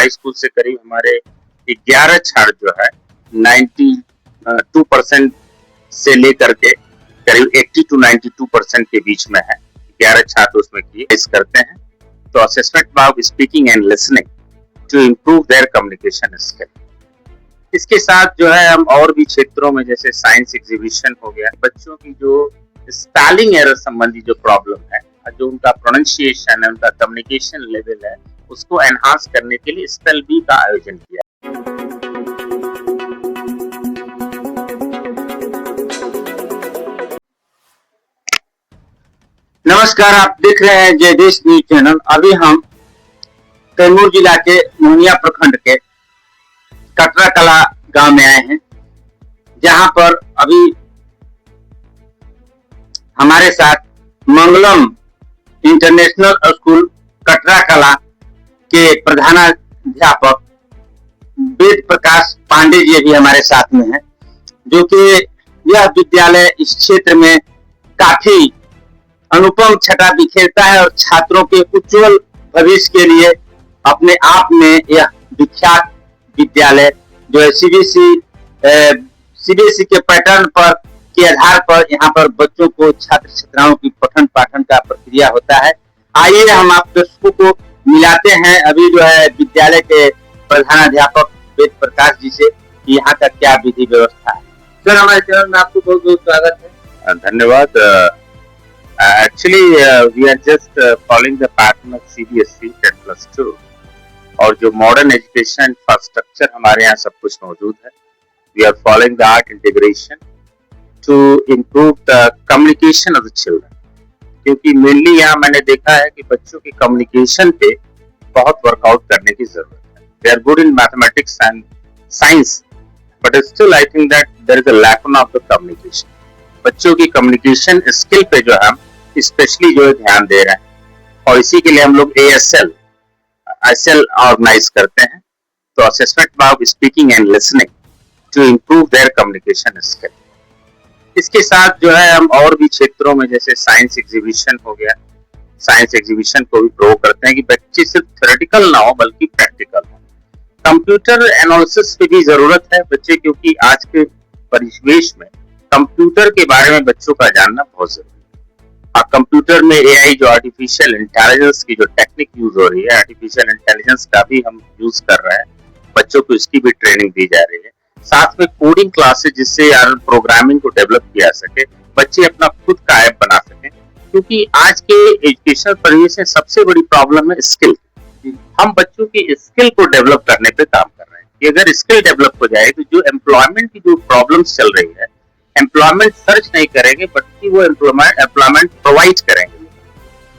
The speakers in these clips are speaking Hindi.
हाई स्कूल से करीब हमारे 11 छात्र जो है 92% से लेकर के करीब 80 to 92% के बीच में है। 11 छात्र उसमें करते हैं। तो assessment of speaking and listening to improve their communication skill. इसके साथ जो है हम और भी क्षेत्रों में जैसे साइंस एग्जीबिशन हो गया, बच्चों की जो स्पेलिंग एरर संबंधी जो प्रॉब्लम है, जो उनका प्रोनाउंसिएशन है, उनका कम्युनिकेशन लेवल है, उसको एनहांस करने के लिए स्पेल बी का आयोजन किया। नमस्कार, आप देख रहे हैं जय देश न्यूज चैनल। अभी हम कैमूर जिला के मोहनिया प्रखंड के कटरा कला गांव में आए हैं, जहां पर अभी हमारे साथ मंगलम इंटरनेशनल स्कूल कटरा कला के प्रधानाध्यापक वेद प्रकाश पांडे जी भी हमारे साथ में हैं, जो कि यह विद्यालय इस क्षेत्र में काफी अनुपम छटा बिखेरता है और छात्रों के उज्जवल भविष्य के लिए अपने आप में यह विख्यात विद्यालय जो है सीबीएसई के पैटर्न पर के आधार पर यहाँ पर बच्चों को छात्र छात्राओं की पठन पाठन का प्रक्रिया होता है। आइए हम आप दर्शकों को मिलाते हैं अभी जो है विद्यालय के प्रधानाध्यापक वेद प्रकाश जी से कि यहाँ का क्या विधि व्यवस्था है। सर, हमारे चैनल में आपको बहुत बहुत स्वागत है। धन्यवाद। Actually, we are just following the pattern of CBSE 10+2 और जो मॉडर्न एजुकेशन इंफ्रास्ट्रक्चर हमारे यहाँ सब कुछ मौजूद है। We are following the art integration to improve the communication of the children, क्योंकि मेनली यहाँ मैंने देखा है कि बच्चों की कम्युनिकेशन पे बहुत वर्कआउट करने की जरूरत है। They are good in mathematics and science, but still I think that there is a lack of the communication. बच्चों की कम्युनिकेशन स्किल पे जो हम स्पेशली जो है ध्यान दे रहे हैं और इसी के लिए हम लोग ASL ऑर्गेनाइज करते हैं। तो assessment of speaking and listening to improve their communication skill. इसके साथ जो है हम और भी क्षेत्रों में जैसे साइंस एग्जीबिशन हो गया, साइंस एग्जीबिशन को भी प्रो करते हैं कि बच्चे सिर्फ थ्योरेटिकल ना हो बल्कि प्रैक्टिकल हो। कंप्यूटर एनालिसिस की भी जरूरत है बच्चे, क्योंकि आज के परिवेश में कंप्यूटर के बारे में बच्चों का जानना बहुत जरूरी है। कंप्यूटर में एआई जो आर्टिफिशियल इंटेलिजेंस की जो टेक्निक यूज हो रही है, आर्टिफिशियल इंटेलिजेंस का भी हम यूज कर रहे हैं, बच्चों को इसकी भी ट्रेनिंग दी जा रही है। साथ में कोडिंग क्लासेस जिससे यार प्रोग्रामिंग को डेवलप किया सके, बच्चे अपना खुद का ऐप बना सकें, क्योंकि आज के एजुकेशन परिवेश में सबसे बड़ी प्रॉब्लम है स्किल। हम बच्चों की स्किल को डेवलप करने पे काम कर रहे हैं कि अगर स्किल डेवलप हो जाए तो जो एम्प्लॉयमेंट की जो प्रॉब्लम्स चल रही है, एम्प्लॉयमेंट सर्च नहीं करेंगे बल्कि वो एम्प्लॉयमेंट प्रोवाइड करेंगे,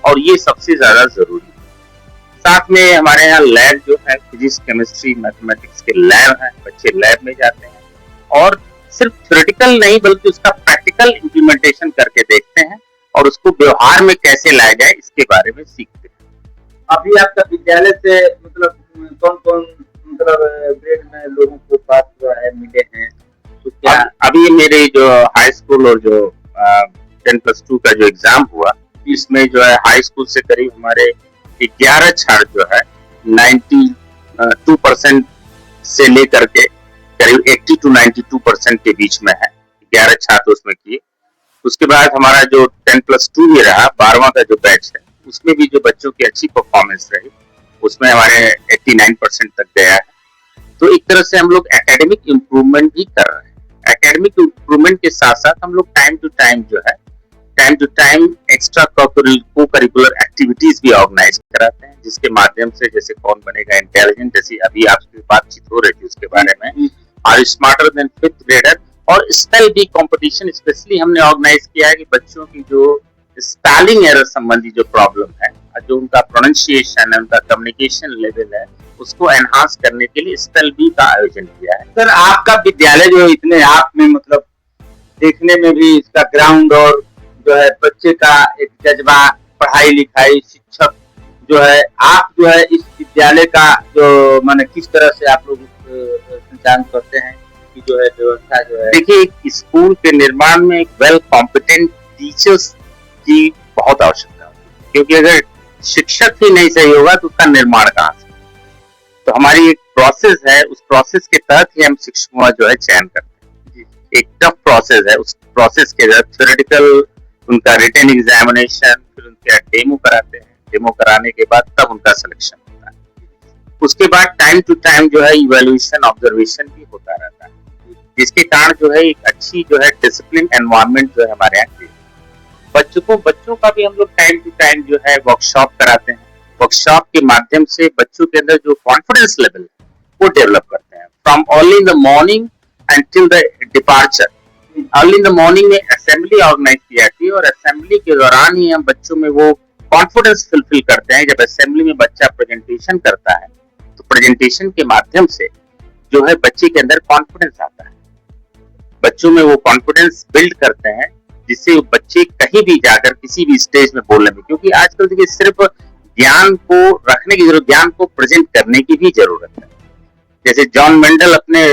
और ये सबसे ज्यादा जरूरी है। साथ में हमारे यहाँ लैब जो है फिजिक्स केमिस्ट्री मैथमेटिक्स के लैब हैं, बच्चे लैब में जाते हैं और सिर्फ थ्योरेटिकल नहीं बल्कि उसका प्रैक्टिकल इम्प्लीमेंटेशन करके देखते हैं और उसको व्यवहार में कैसे लाया जाए इसके बारे में सीखते हैं। अभी आपका विद्यालय से मतलब कौन कौन ग्रेड में लोगों को पास हुआ है, मिले हैं? अभी मेरे जो हाई स्कूल और जो 10+2 का जो एग्जाम हुआ, इसमें जो है हाई स्कूल से करीब हमारे 11 छात्र जो है 92% से लेकर के करीब 80 to 92% के बीच में है। 11 छात्र उसमें किए। उसके बाद हमारा जो 10+2 भी रहा, 12वां का जो बैच है, उसमें भी जो बच्चों की अच्छी परफॉर्मेंस रही, उसमें हमारे 89% तक गया है। तो एक तरह से हम लोग एकेडमिक इम्प्रूवमेंट भी कर रहे हैं। एकेडमिक इम्प्रूवमेंट के साथ साथ हम लोग time to time extra co-curricular activities भी ऑर्गेनाइज कराते हैं, जिसके माध्यम से जैसे कौन बनेगा इंटेलिजेंट, जैसी अभी आपसे बातचीत हो रही थी उसके बारे में, और स्मार्टर देन 5th ग्रेडर, और स्पेल बी कंपटीशन स्पेशली हमने ऑर्गेनाइज किया है कि बच्चों की जो स्पेलिंग एरर संबंधी जो प्रॉब्लम है, जो उनका प्रोनाउंसिएशन है, उनका कम्युनिकेशन लेवल है, उसको एनहांस करने के लिए स्पेल बी का आयोजन किया है। सर, आपका विद्यालय जो इतने आप में मतलब देखने में भी इसका ग्राउंड और जो है बच्चे का एक जज्बा, पढ़ाई लिखाई, शिक्षक जो है, आप जो है इस विद्यालय का जो माने किस तरह से आप लोग संचालन करते हैं कि जो है व्यवस्था जो है? देखिए, स्कूल के निर्माण में वेल कॉम्पिटेंट टीचर्स की बहुत आवश्यकता होती है, क्योंकि अगर शिक्षक ही नहीं सही होगा तो उसका निर्माण कहाँ से? तो हमारी एक प्रोसेस है, उस प्रोसेस के तहत ही हम शिक्षकों का जो है चयन करते हैं। एक टफ प्रोसेस है, उस प्रोसेस के तहत थ्योरेटिकल उनका रिटन एग्जामिनेशन, फिर उनके डेमो कराते हैं, डेमो कराने के बाद तब उनका सिलेक्शन होता है। उसके बाद टाइम टू टाइम जो है इवैल्यूएशन, ऑब्जर्वेशन भी होता रहता है, जिसके कारण जो है एक अच्छी जो है डिसिप्लिन एनवायरनमेंट जो है हमारे यहाँ की। बच्चों का भी हम लोग टाइम टू टाइम जो है वर्कशॉप कराते हैं। वर्कशॉप के माध्यम से बच्चों के अंदर जो कॉन्फिडेंस लेवल है वो डेवलप करते हैं। From early in the morning until the departure. Early in the morning में असेंबली ऑर्गेनाइज की जाती है और असेंबली के दौरान ही हम बच्चों में वो कॉन्फिडेंस फुलफिल करते हैं। जब असेंबली में बच्चा प्रेजेंटेशन करता है तो प्रेजेंटेशन के माध्यम से जो है बच्चे के अंदर कॉन्फिडेंस आता है, बच्चों में वो कॉन्फिडेंस बिल्ड करते हैं, जिससे बच्चे कहीं भी जाकर किसी भी स्टेज में बोलने में, क्योंकि आजकल देखिए सिर्फ ज्ञान को रखने की जरूरत, ज्ञान को प्रेजेंट करने की भी जरूरत है। जैसे जॉन मेंडल अपने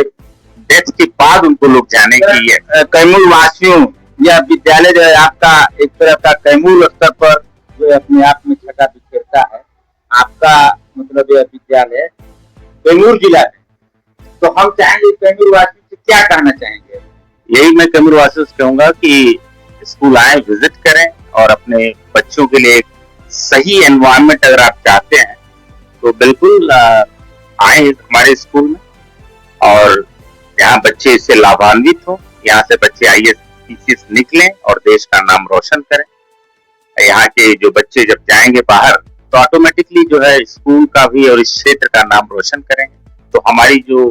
डेथ के बाद उनको लोग जाने की है। कैमूर वासियों, यह विद्यालय जो है आपका एक तरह का कैमूर स्तर पर जो अपने आप में छटा बिखेरता है। आपका मतलब यह विद्यालय कैमूर जिला है, तो हम चाहेंगे कैमूर वासियों से क्या कहना चाहेंगे? यही मैं कैमूर वासियों से कहूंगा कि स्कूल आए, विजिट करें और अपने बच्चों के लिए एक सही एनवायरनमेंट अगर आप चाहते हैं तो बिल्कुल आए हमारे स्कूल में और यहाँ बच्चे इससे लाभान्वित हो, यहाँ से बच्चे आईएएस पीसीएस निकलें और देश का नाम रोशन करें। यहाँ के जो बच्चे जब जाएंगे बाहर तो ऑटोमेटिकली जो है स्कूल का भी और इस क्षेत्र का नाम रोशन करेंगे। तो हमारी जो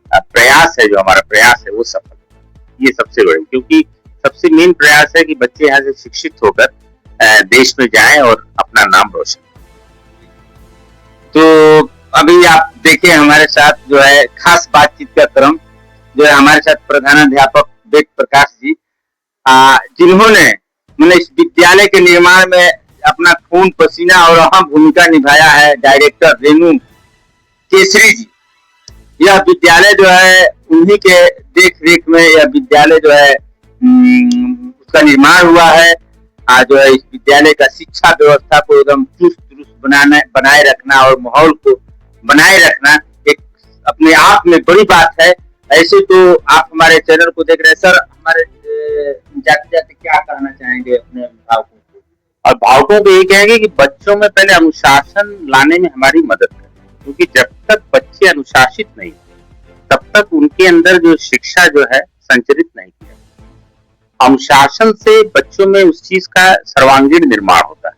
प्रयास है, जो हमारा प्रयास है वो सफल, ये सबसे बड़ी, क्योंकि सबसे मेन प्रयास है कि बच्चे यहाँ से शिक्षित होकर देश में जाएं और अपना नाम रोशन। तो अभी आप देखिए हमारे साथ जो है खास बातचीत का क्रम जो है हमारे साथ प्रधानाध्यापक वेद प्रकाश जी, जिन्होंने मैंने इस विद्यालय के निर्माण में अपना खून पसीना और अहम भूमिका निभाया है। डायरेक्टर रेणु केसरी जी, यह विद्यालय जो है उन्हीं के देख रेख में यह विद्यालय जो है उसका निर्माण हुआ है। जो है इस विद्यालय का शिक्षा व्यवस्था को एकदम चुस्त दुरुस्त बनाए रखना और माहौल को बनाए रखना एक अपने आप में बड़ी बात है। ऐसे तो आप हमारे चैनल को देख रहे हैं सर, हमारे जाते जाते क्या कहना चाहेंगे अपने अभिभावकों को? अभिभावकों को ये कहेंगे कि बच्चों में पहले अनुशासन लाने में हमारी मदद करें, क्योंकि जब तक बच्चे अनुशासित नहीं तब तक उनके अंदर जो शिक्षा जो है संचरित नहीं किया। अनुशासन से बच्चों में उस चीज का सर्वांगीण निर्माण होता है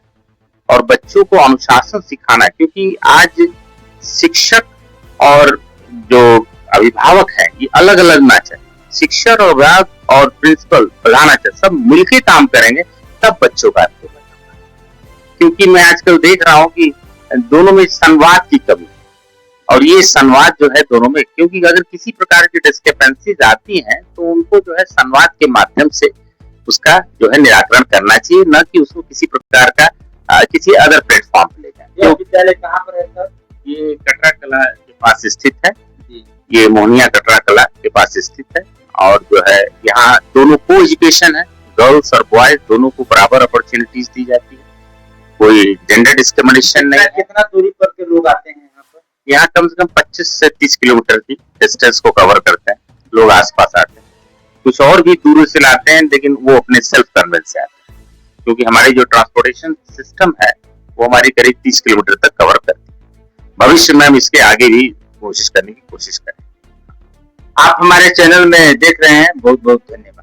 और बच्चों को अनुशासन सिखाना, क्योंकि आज शिक्षक और जो अभिभावक है ये अलग अलग ना चाहे, शिक्षक और अभिभावक और प्रिंसिपल प्रधानाचार्य सब मिलकर काम करेंगे तब बच्चों का होगा। क्योंकि मैं आजकल देख रहा हूँ कि दोनों में संवाद की कमी और ये संवाद जो है दोनों में, क्योंकि अगर किसी प्रकार की डिस्क्रिपेंसीज आती हैं तो उनको जो है संवाद के माध्यम से उसका जो है निराकरण करना चाहिए, न कि उसको किसी प्रकार का किसी अदर प्लेटफॉर्म पे ले जाए। यह विद्यालय कहाँ पर है सर? ये कटरा कला के पास स्थित है, ये मोहनिया कटरा कला के पास स्थित है और जो है यहाँ दोनों को एजुकेशन है, गर्ल्स और बॉयज दोनों को बराबर अपॉर्चुनिटीज दी जाती है, कोई जेंडर डिस्क्रिमिनेशन नहीं। कितना दूरी पर के लोग आते हैं यहाँ पर? यहाँ कम से कम 25 से 30 किलोमीटर की डिस्टेंस को कवर करते हैं लोग, आसपास आते हैं। कुछ और भी दूर से लाते हैं लेकिन वो अपने सेल्फ कन्वेंस से आते हैं, क्योंकि हमारी जो ट्रांसपोर्टेशन सिस्टम है वो हमारी करीब 30 किलोमीटर तक कवर करती है। भविष्य में हम इसके आगे भी कोशिश करने की कोशिश करें। आप हमारे चैनल में देख रहे हैं, बहुत बहुत धन्यवाद।